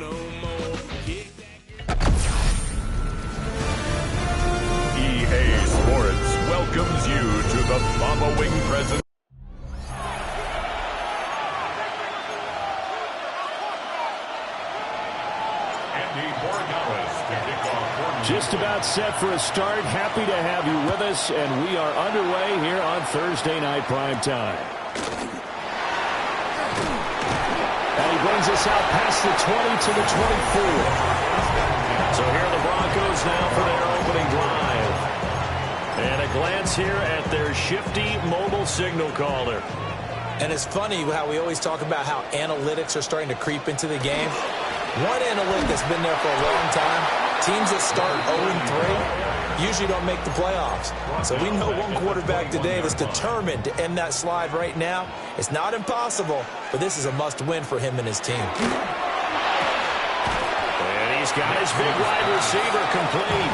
EA Sports welcomes you to the following presentation. Just about set for a start. Happy to have you with us, and we are underway here on Thursday Night Primetime. And he brings us out past the 20 to the 24. So here are the Broncos now for their opening drive. And a glance here at their shifty mobile signal caller. And it's funny how we always talk about how analytics are starting to creep into the game. One analytic that's been there for a long time, teams that start 0-3 usually don't make the playoffs. So we know one quarterback today that's determined to end that slide right now. It's not impossible, but this is a must-win for him and his team. And he's got his big wide receiver complete.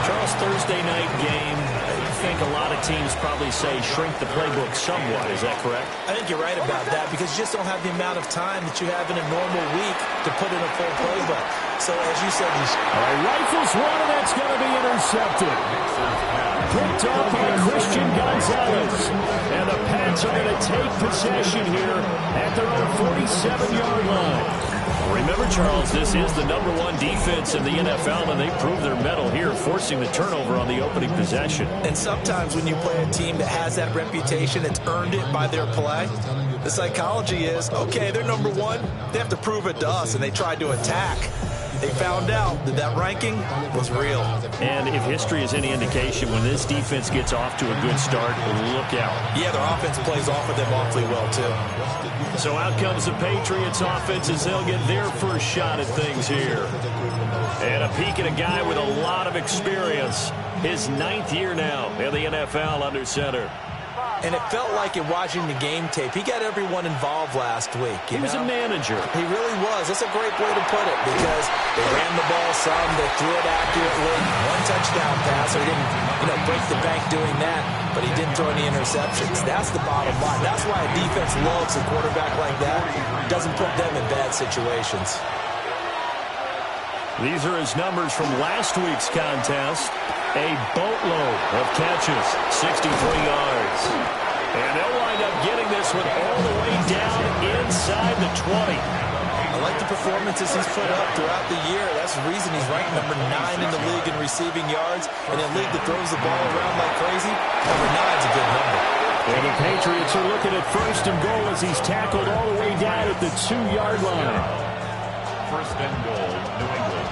Charles, Thursday night game, I think a lot of teams probably say shrink the playbook somewhat. Is that correct? I think you're right about that because you just don't have the amount of time that you have in a normal week to put in a full playbook. So as you said, rifles one, and that's going to be intercepted. Picked up by Christian Gonzalez. And the Pats are going to take possession here at their own 47-yard line. Remember, Charles, this is the #1 defense in the NFL, and they prove their mettle here, forcing the turnover on the opening possession. And sometimes when you play a team that has that reputation, it's earned it by their play. The psychology is, okay, they're #1. They have to prove it to us, and they tried to attack. They found out that that ranking was real. And if history is any indication, when this defense gets off to a good start, look out. Yeah, their offense plays off of them awfully well, too. So out comes the Patriots offense as they'll get their first shot at things here. And a peek at a guy with a lot of experience. His 9th year now in the NFL under center. And it felt like in watching the game tape, he got everyone involved last week. He was a manager. He really was. That's a great way to put it because they ran the ball some, they threw it accurately. One touchdown pass, so he didn't, break the bank doing that, but he didn't throw any interceptions. That's the bottom line. That's why a defense loves a quarterback like that. Doesn't put them in bad situations. These are his numbers from last week's contest. A boatload of catches, 63 yards. And they'll wind up getting this one all the way down inside the 20. I like the performances he's put up throughout the year. That's the reason he's ranked #9 in the league in receiving yards. In a league that throws the ball around like crazy, #9's a good number. And the Patriots are looking at 1st and goal as he's tackled all the way down at the 2-yard line. 1st and goal, New England.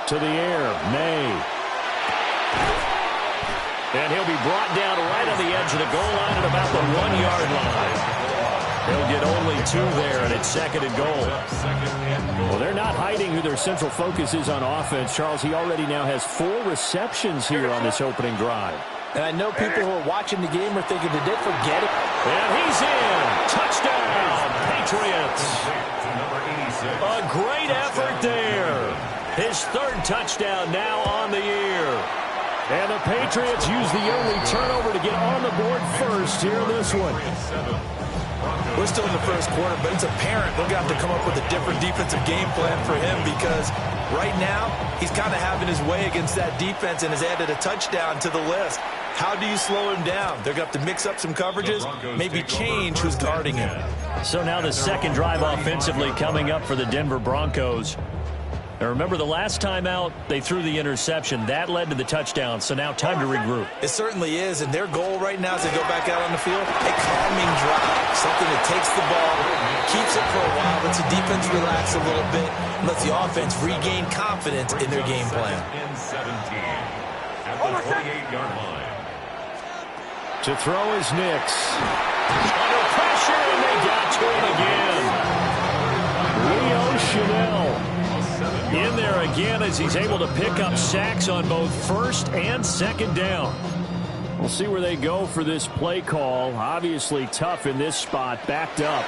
To the air, May. And he'll be brought down right on the edge of the goal line at about the 1-yard line. They'll get only 2 there, and it's 2nd and goal. Well, they're not hiding who their central focus is on offense. Charles, he already now has 4 receptions here on this opening drive. And I know people who are watching the game are thinking, did they forget it? And he's in. Touchdown, Patriots. A great effort there. His 3rd touchdown now on the year. And the Patriots use the only turnover to get on the board first here in this one. We're still in the 1st quarter, but it's apparent we're going to have to come up with a different defensive game plan for him because right now he's kind of having his way against that defense and has added a touchdown to the list. How do you slow him down? They're going to have to mix up some coverages, maybe change who's guarding him. So now the 2nd drive offensively coming up for the Denver Broncos. Now remember, the last time out, they threw the interception. That led to the touchdown, so now time to regroup. It certainly is, and their goal right now as they go back out on the field, a calming drive, something that takes the ball, keeps it for a while, lets the defense relax a little bit, and lets the offense regain confidence in their game plan. At the 48-yard line. To throw is Nix. Under pressure, and they got to him again. Leo Chanel in there again as he's able to pick up sacks on both 1st and 2nd down. We'll see where they go for this play call. Obviously tough in this spot, backed up.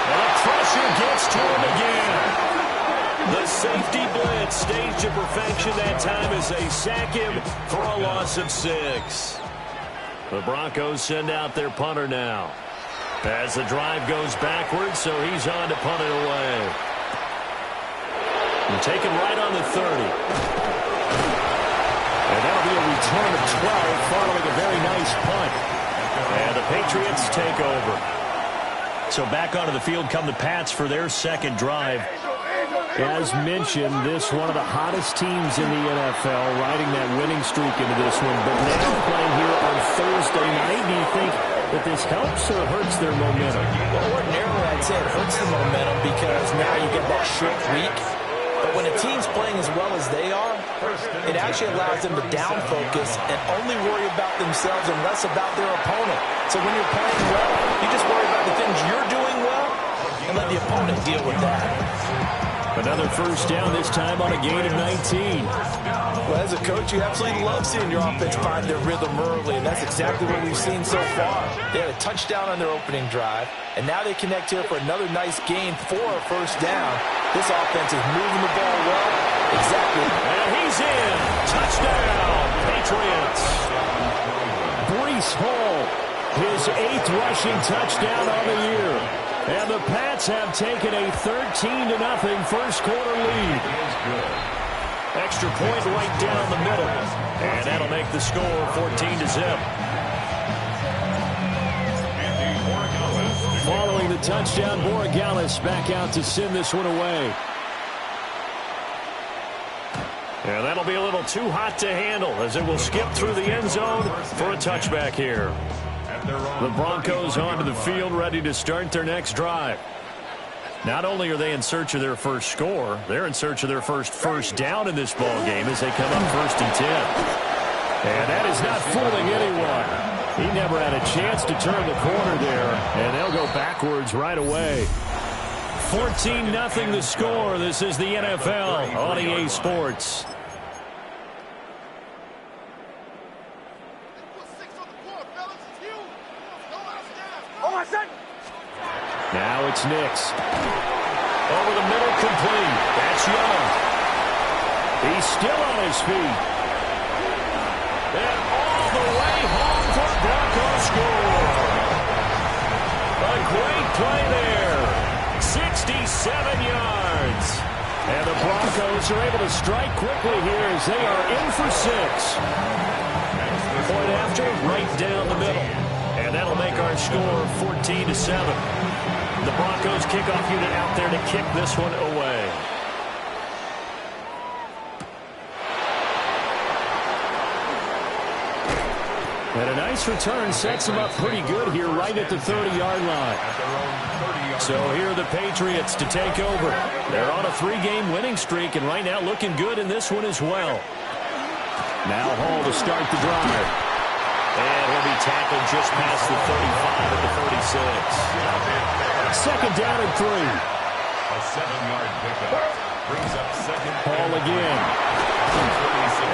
And the pressure gets to him again. The safety blitz staged to perfection that time as they sack him for a loss of 6. The Broncos send out their punter now. As the drive goes backwards, so he's on to punt it away. And taken right on the 30. And that'll be a return of 12 following a very nice punt. And the Patriots take over. So back onto the field come the Pats for their second drive. As mentioned, this one of the hottest teams in the NFL, riding that winning streak into this one. But now playing here on Thursday night, do you think that this helps or hurts their momentum? Well, ordinarily I'd say it hurts the momentum because now you get that short week. But when a team's playing as well as they are, it actually allows them to down focus and only worry about themselves and less about their opponent. So when you're playing well, you just worry about the things you're doing well and let the opponent deal with that. Another first down, this time on a gain of 19. Well, as a coach, you absolutely love seeing your offense find their rhythm early, and that's exactly what we've seen so far. They had a touchdown on their opening drive, and now they connect here for another nice gain for a first down. This offense is moving the ball well. Exactly. And he's in. Touchdown, Patriots. Breece Hall, his 8th rushing touchdown on the year. And the Pats have taken a 13-0 first quarter lead. Extra point right down the middle. And that'll make the score 14-0. Following the touchdown, Borregales back out to send this one away. And that'll be a little too hot to handle as it will skip through the end zone for a touchback here. The Broncos onto the field, ready to start their next drive. Not only are they in search of their first score, they're in search of their first down in this ball game as they come up 1st and 10. And that is not fooling anyone. He never had a chance to turn the corner there, and they'll go backwards right away. 14-0 the score. This is the NFL on EA Sports. Now it's Nix. Over the middle, complete. That's Young. He's still on his feet. And all the way home for Broncos score. A great play there. 67 yards. And the Broncos are able to strike quickly here as they are in for 6. Point after, right down the middle. And that'll make our score 14-7. The Broncos kickoff unit out there to kick this one away. And a nice return sets them up pretty good here right at the 30-yard line. So here are the Patriots to take over. They're on a 3-game winning streak and right now looking good in this one as well. Now Hall to start the drive. And he'll be tackled just past the 35 at the 36. Second down and 3. A 7-yard pickup brings up second. Hall again.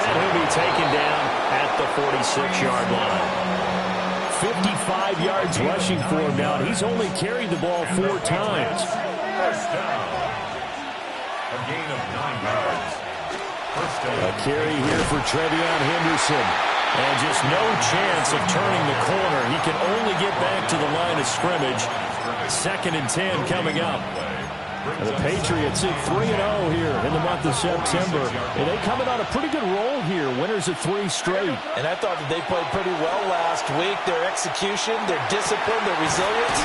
And he'll be taken down at the 46-yard line. 55 yards rushing for him now. He's only carried the ball 4 times. First down. A gain of 9 yards. First down. A carry here for Trevion Henderson. And just no chance of turning the corner. He can only get back to the line of scrimmage. 2nd and 10 coming up. And the Patriots sit 3-0 here in the month of September. And they coming on a pretty good roll here. Winners of 3 straight. And I thought that they played pretty well last week. Their execution, their discipline, their resilience,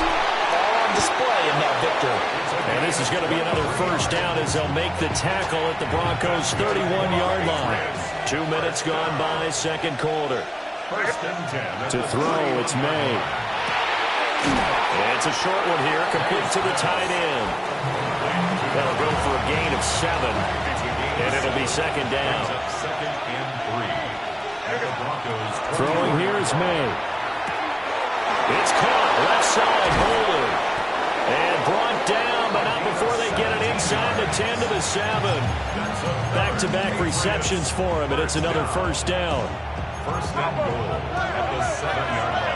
all on display in that victory. And this is going to be another first down as they'll make the tackle at the Broncos' 31-yard line. 2 minutes gone by, second quarter. First and 10. To throw, it's May. It's a short one here, complete to the tight end. That'll go for a gain of 7. And it'll be second down. Second and 3. Throwing here is May. It's caught, left side, holding. And brought down, but not before they get it inside the 10 to the 7. Back-to-back receptions for him, and it's another first down. First and goal at the 7-yard line.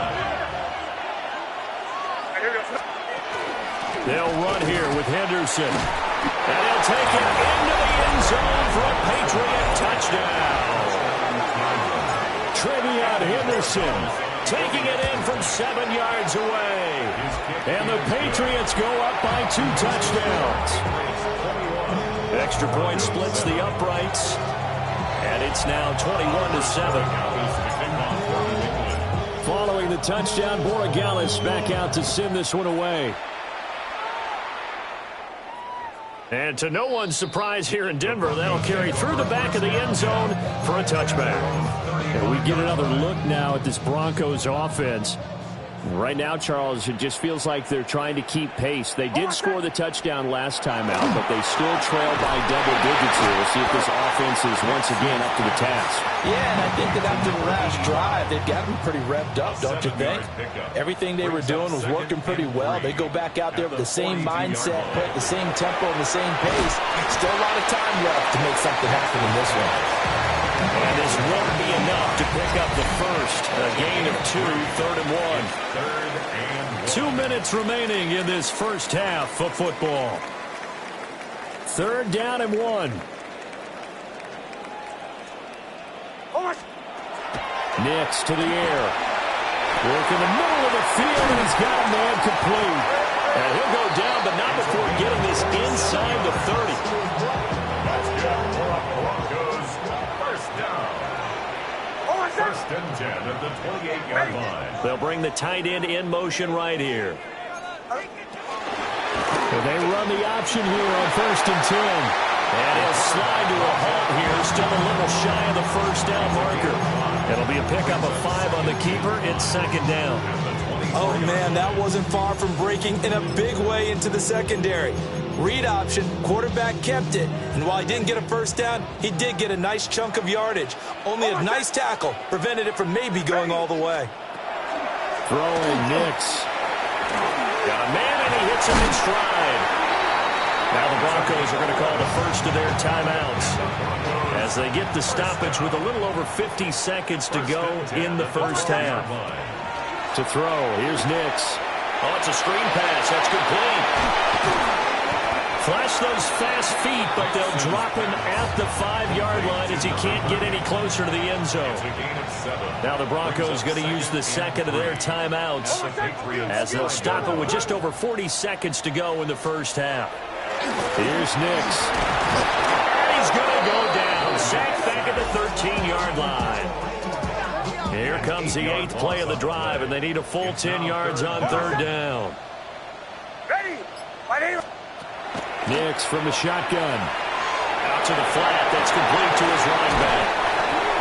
They'll run here with Henderson. And he'll take it into the end zone for a Patriot touchdown. Trevion Henderson taking it in from 7 yards away. And the Patriots go up by 2 touchdowns. Extra point splits the uprights. And it's now 21-7. Following the touchdown, Borregales back out to send this one away. And to no one's surprise here in Denver, that'll carry through the back of the end zone for a touchback. And we get another look now at this Broncos offense. Right now, Charles, it just feels like they're trying to keep pace. They did score the touchdown last time out, but they still trail by double digits here. We'll see if this offense is once again up to the task. Yeah, and I think that after the last drive, they've got to be pretty revved up, don't you think? Everything they were doing was working pretty well. They go back out there with the same mindset, play at the same tempo and the same pace. Still a lot of time left to make something happen in this one. And this won't be enough to pick up the first. A gain of 2, 3rd and 1. 2 minutes remaining in this first half of football. 3rd down and 1. Nix to the air. Work in the middle of the field, and he's got a man complete. And he'll go down, but not before getting this inside the 30. First and 10 at the 28-yard line. They'll bring the tight end in motion right here. And they run the option here on 1st and 10. And he'll slide to a halt here, still a little shy of the first down marker. It'll be a pickup of 5 on the keeper. It's 2nd down. Oh, man, that wasn't far from breaking in a big way into the secondary. Read option, quarterback kept it, and while he didn't get a first down, he did get a nice chunk of yardage. Only a nice tackle prevented it from maybe going all the way. Throwing Nix. Got a man, and he hits him in stride. Now the Broncos are going to call the first of their timeouts as they get the stoppage with a little over 50 seconds to go in the first half. To throw, here's Nix. Oh, it's a screen pass. That's complete. Flash those fast feet, but they'll drop him at the 5-yard line as he can't get any closer to the end zone. Now the Broncos going to use the second of their timeouts as they'll stop him with just over 40 seconds to go in the first half. Here's Nix. And he's going to go down. Sacked back at the 13-yard line. Here comes the 8th play of the drive, and they need a full 10 yards on 3rd down. Nix from the shotgun. Out to the flat. That's complete to his running back.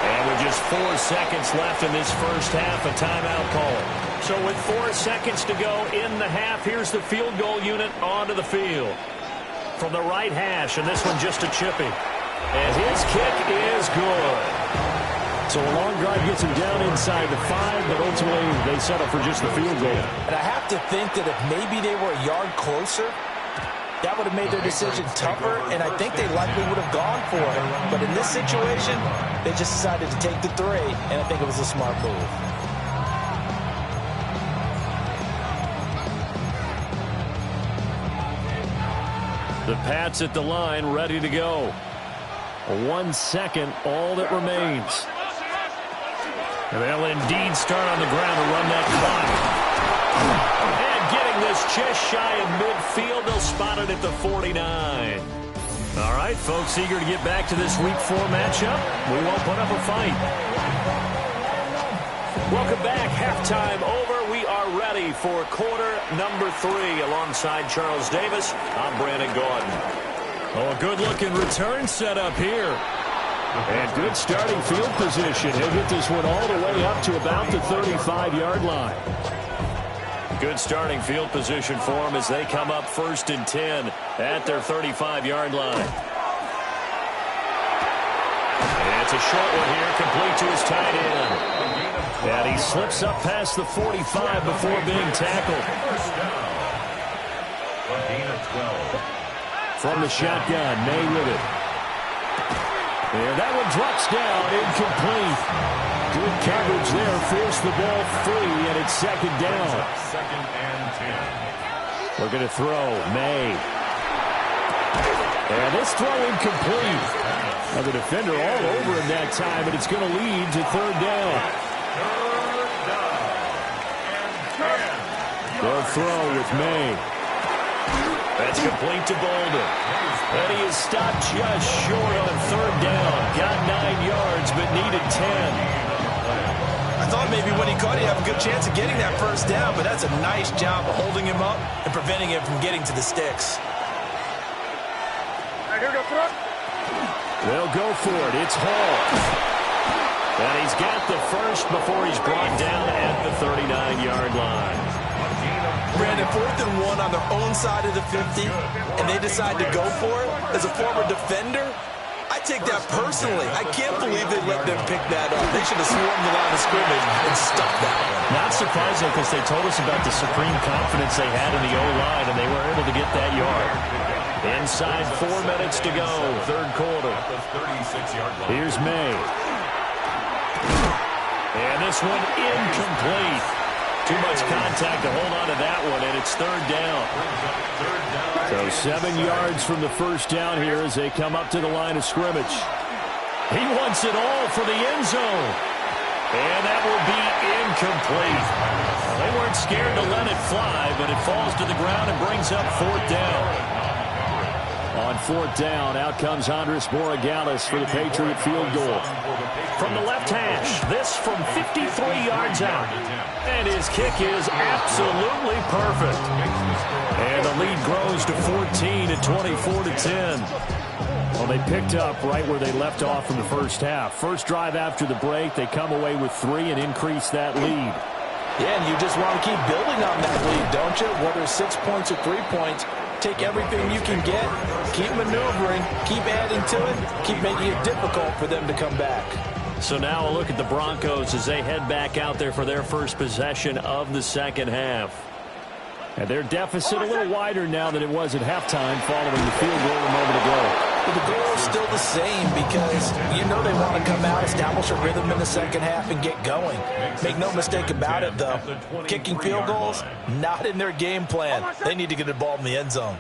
And with just 4 seconds left in this first half, a timeout call. So with 4 seconds to go in the half, here's the field goal unit onto the field. From the right hash, and this one just a chippy. And his kick is good. So a long drive gets him down inside the 5, but ultimately they settle for just the field goal. And I have to think that if maybe they were a yard closer, that would have made their decision tougher, and I think they likely would have gone for it. But in this situation, they just decided to take the 3, and I think it was a smart move. The Pats at the line, ready to go. 1 second, all that remains. And they'll indeed start on the ground to run that clock. And getting this just shy of midfield, they'll spot it at the 49. All right, folks, eager to get back to this Week 4 matchup. We won't put up a fight. Welcome back. Halftime over. We are ready for quarter number 3 alongside Charles Davis. I'm Brandon Gordon. Oh, a good-looking return set up here. And good starting field position. He'll get this one all the way up to about the 35-yard line. Good starting field position for him as they come up 1st and 10 at their 35-yard line. And it's a short one here, complete to his tight end. And he slips up past the 45 before being tackled. From the shotgun, May with it. And that one drops down, incomplete. Good coverage there, forced the ball free, and it's 2nd down. 2nd and 10. Looking to throw, May. And this throw incomplete. Now the defender all over him that time, but it's going to lead to 3rd down. 3rd down and 10. They'll throw with May. That's complete to Bolden. And he is stopped just short on third down. Got 9 yards, but needed 10. I thought maybe when he caught it, he'd have a good chance of getting that first down, but that's a nice job of holding him up and preventing him from getting to the sticks. They'll go for it. It's Hall. And he's got the first before he's brought down at the 39-yard line. Brandon, 4th and 1 on their own side of the 50, and they decide to go for it. As a former defender, I take that personally. I can't believe they let them pick that up. They should have swarmed the line of scrimmage and stuffed that one. Not surprising because they told us about the supreme confidence they had in the O-line, and they were able to get that yard. Inside 4 minutes to go, third quarter. Here's May. And this one incomplete. Too much contact to hold on to that one, and it's third down. So 7 yards from the first down here as they come up to the line of scrimmage. He wants it all for the end zone. And that will be incomplete. They weren't scared to let it fly, but it falls to the ground and brings up fourth down. On fourth down, out comes Andres Borregales for the Patriot field goal. From the left hash, this from 53 yards out. And his kick is absolutely perfect. And the lead grows to 14 at 24-10. Well, they picked up right where they left off in the first half. First drive after the break, they come away with 3 and increase that lead. Yeah, and you just want to keep building on that lead, don't you? Whether it's 6 points or 3 points, take everything you can get, keep maneuvering, keep adding to it, keep making it difficult for them to come back. So now a look at the Broncos as they head back out there for their first possession of the second half. And their deficit a little wider now than it was at halftime following the field goal a moment ago. But the goal is still the same because you know they want to come out, establish a rhythm in the second half, and get going. Make no mistake about it, though. Kicking field goals, not in their game plan. They need to get the ball in the end zone.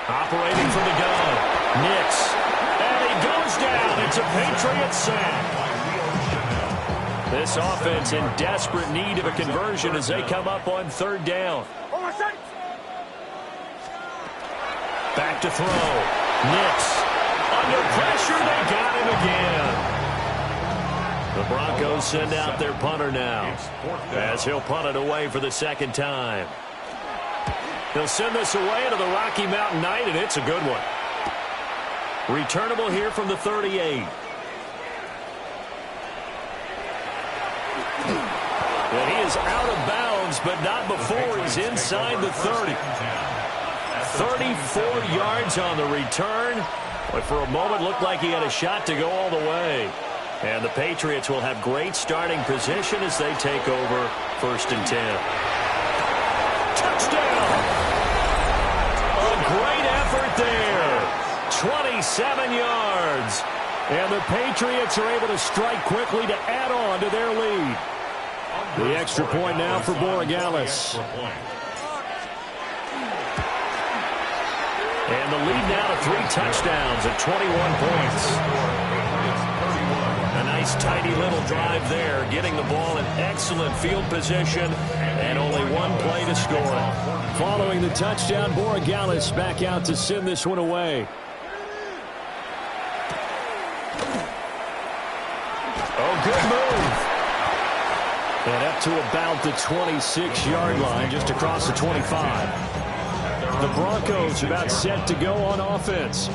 Operating from the gun, Nix. And he goes down. It's a Patriot sack. This offense in desperate need of a conversion as they come up on third down. Back to throw. Nix. Under pressure, they got him again. The Broncos send out their punter now as he'll punt it away for the second time. He'll send this away into the Rocky Mountain Night, and it's a good one. Returnable here from the 38. And he is out of bounds, but not before he's inside the 30. 34 yards on the return, but for a moment looked like he had a shot to go all the way. And the Patriots will have great starting position as they take over first and 10. Touchdown! A great effort there. 27 yards. And the Patriots are able to strike quickly to add on to their lead. The extra point now for Borregales. And the lead now to 3 touchdowns at 21 points. A nice tidy little drive there, getting the ball in excellent field position and only one play to score. Following the touchdown, Borregales back out to send this one away. Oh, good move. And up to about the 26-yard line, just across the 25. The Broncos about set to go on offense.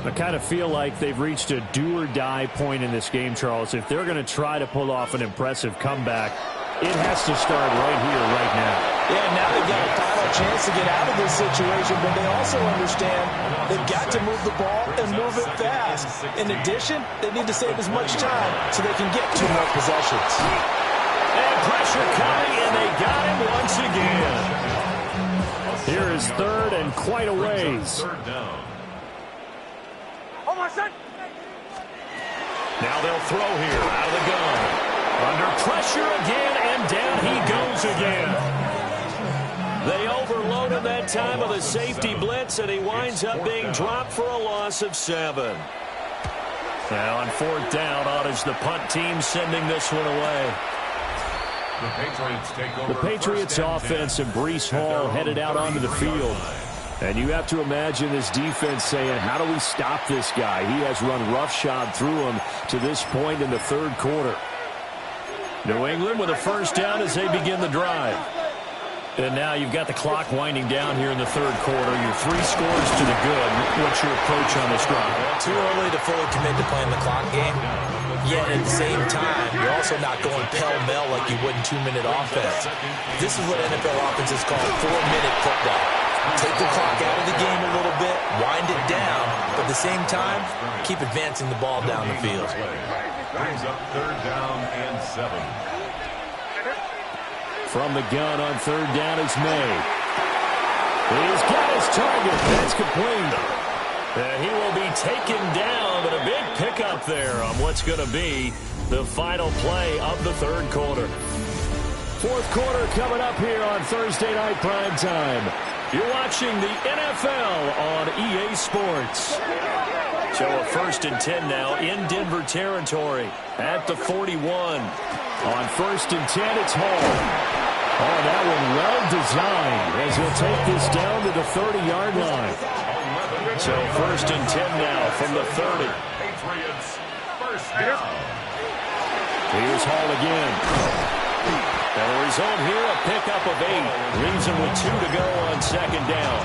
I kind of feel like they've reached a do-or-die point in this game, Charles. If they're going to try to pull off an impressive comeback, it has to start right here, right now. Yeah, now they've got a final chance to get out of this situation, but they also understand they've got to move the ball and move it fast. In addition, they need to save as much time so they can get 2 more possessions. And pressure coming, and they got him once again. Here is third and quite a ways. Now they'll throw here out of the gun. Under pressure again, and down he goes again. They overload him that time with a safety blitz, and he winds up being dropped for a loss of 7. Now on fourth down, on is the punt team sending this one away. The Patriots take over. The Patriots offense and Breece Hall headed out onto the field. And you have to imagine this defense saying, how do we stop this guy? He has run roughshod through him to this point in the third quarter. New England with a first down as they begin the drive. And now you've got the clock winding down here in the third quarter. You're 3 scores to the good. What's your approach on this drive? Too early to fully commit to playing the clock game. Yet at the same time, you're also not going pell-mell like you would in 2-minute offense. This is what NFL offenses call 4-minute football. Take the clock out of the game a little bit, wind it down, but at the same time, keep advancing the ball down the field. Brings up third down and 7. From the gun on third down is May. He's got his target. That's complete. He will be taken down, but a big pickup there on what's going to be the final play of the third quarter. Fourth quarter coming up here on Thursday Night Primetime. You're watching the NFL on EA Sports. So a 1st and 10 now in Denver territory at the 41. On 1st and 10, it's Hall. Oh, that one well designed as he'll take this down to the 30-yard line. So 1st and 10 now from the 30. Patriots first down. Here's Hall again. And the result here, a pickup of 8. Leaves him with 2 to go on second down.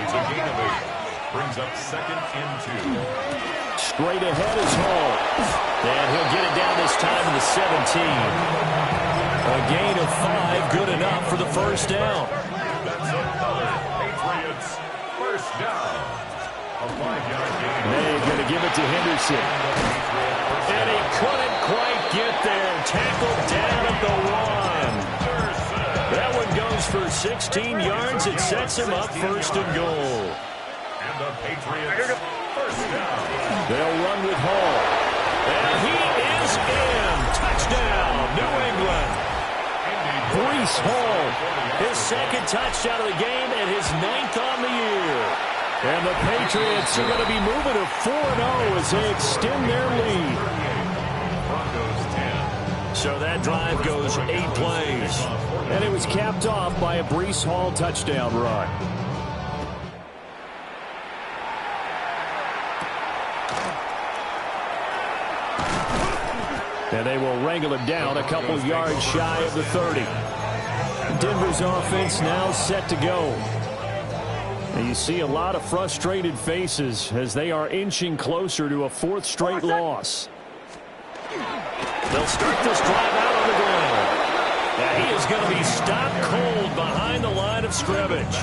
It's a gain of 8. Brings up 2nd and 2. Straight ahead is Hall. And he'll get it down this time to the 17. A gain of 5, good enough for the first down. That's another Patriots first down. A 5-yard gain. They're going to give it to Henderson. And he couldn't quite get there. Tackled down at the 1. That one goes for 16 yards. It sets him up 1st and goal. And the Patriots first down. They'll run with Hall. And he is in. Touchdown, New England. Breece Hall, his 2nd touchdown of the game and his 9th on the year. And the Patriots are going to be moving to 4-0 as they extend their lead. Broncos 10. So that drive goes 8 plays. And it was capped off by a Breece Hall touchdown run. And they will wrangle it down a couple yards shy of the 30. Denver's offense now set to go. And you see a lot of frustrated faces as they are inching closer to a 4th straight loss. They'll start this drive out on the ground. Now he is going to be stopped cold behind the line of scrimmage.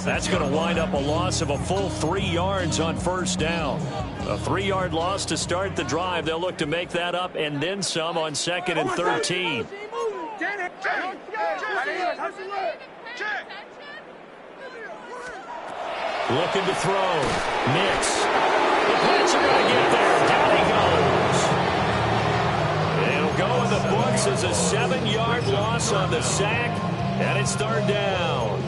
That's going to wind up a loss of a full 3 yards on first down. A 3-yard loss to start the drive. They'll look to make that up and then some on 2nd and 13. Looking to throw. Nix. The Pats are going to get there. Down he goes. It'll go in the books as a 7-yard loss on the sack, and it's 3rd down.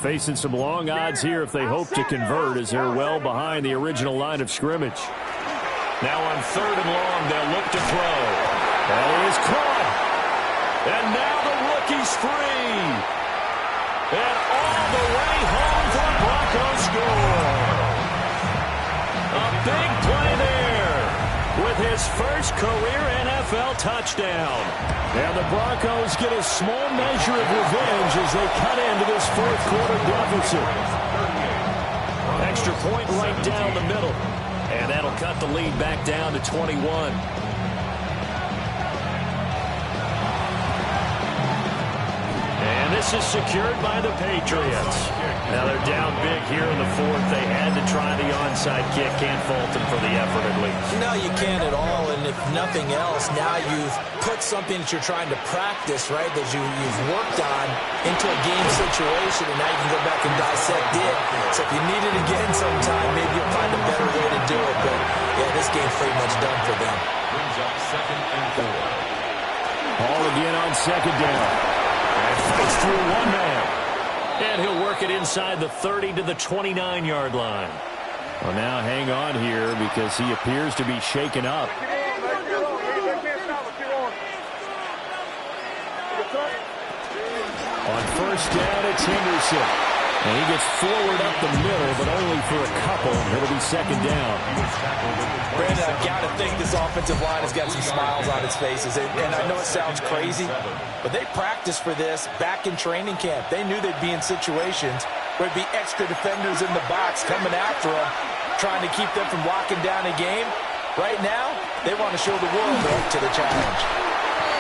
Facing some long odds here if they hope to convert as they're well behind the original line of scrimmage. Now on 3rd and long, they'll look to throw. That is caught. And now the rookie's free. And all the way home for the Broncos score. A big play there with his first career NFL touchdown. And the Broncos get a small measure of revenge as they cut into this 4th quarter deficit. Extra point right down the middle. And that'll cut the lead back down to 21. And this is secured by the Patriots. Now they're down big here in the 4th. They had to try the onside kick. Can't fault them for the effort at least. No, you can't at all. And if nothing else, now you've put something that you're trying to practice, right, that you've worked on into a game situation, and now you can go back and dissect it. So if you need it again sometime, maybe you'll find a better way to do it. But, yeah, this game's pretty much done for them. Brings up 2nd and 4. Hall again on 2nd down. And fights through one man. And he'll work it inside the 30 to the 29-yard line. Well, now hang on here because he appears to be shaken up. On first down, it's Henderson. And he gets forward up the middle, but only for a couple. It'll be second down. Brandon, I've got to think this offensive line has got some smiles on its faces. And I know it sounds crazy, but they practiced for this back in training camp. They knew they'd be in situations where there'd be extra defenders in the box coming after them, trying to keep them from locking down a game. Right now, they want to show the world they're up to the challenge.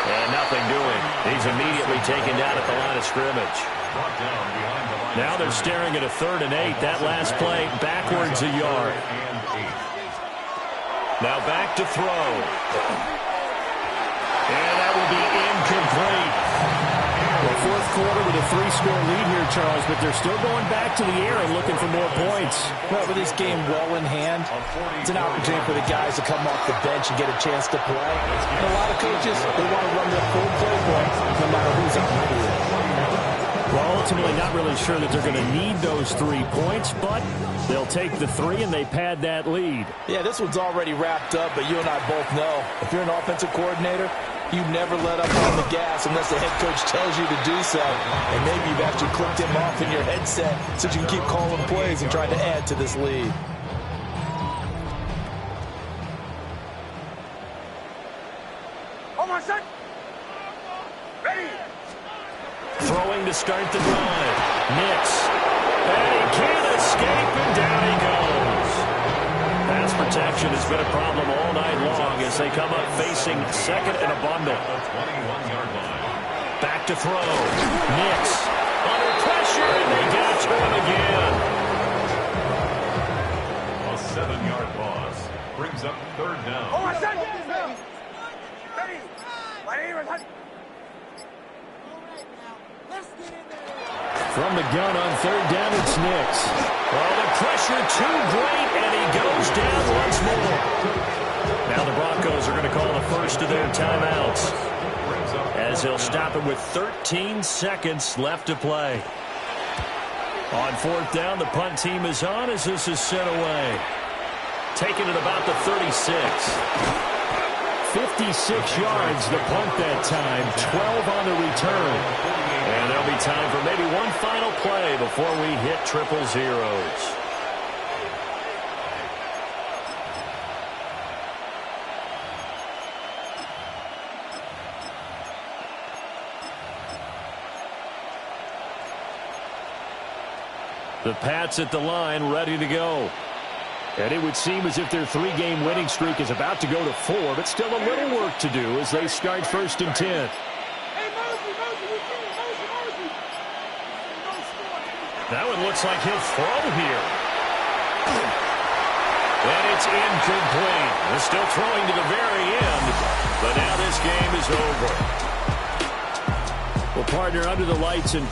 And nothing doing. He's immediately taken down at the line of scrimmage. Now they're staring at a 3rd and 8. That last play, backwards a yard. Now back to throw. And that will be incomplete. Well, fourth quarter with a 3-score lead here, Charles, but they're still going back to the air and looking for more points. Well, with this game well in hand, it's an opportunity for the guys to come off the bench and get a chance to play. And a lot of coaches, they want to run their full playbook no matter who's on the field. Well, ultimately not really sure that they're going to need those 3 points, but they'll take the 3 and they pad that lead. Yeah, this one's already wrapped up, but you and I both know if you're an offensive coordinator, you never let up on the gas unless the head coach tells you to do so. And maybe you've actually clicked him off in your headset so you can keep calling plays and trying to add to this lead. Almost set. Ready. Throwing to start the drive. Nix. And he can't escape, and down he goes. Pass protection has been a problem all night long as they come up facing second and a bundle. Back to throw. Nix. Under pressure, and they get to him again. A 7-yard loss brings up 3rd down. Almost set. Ready. Ready. From the gun on 3rd down, it's Nix. Well, the pressure too great, and he goes down once more. Now the Broncos are going to call the first of their timeouts, as they'll stop it with 13 seconds left to play. On 4th down, the punt team is on as this is sent away. Taking it about the 36. 56 yards the punt that time, 12 on the return. And there'll be time for maybe one final play before we hit 000. The Pats at the line, ready to go. And it would seem as if their 3-game winning streak is about to go to 4, but still a little work to do as they start 1st and 10. That one looks like he'll throw here. And it's incomplete. They're still throwing to the very end, but now this game is over. Well, partner, under the lights in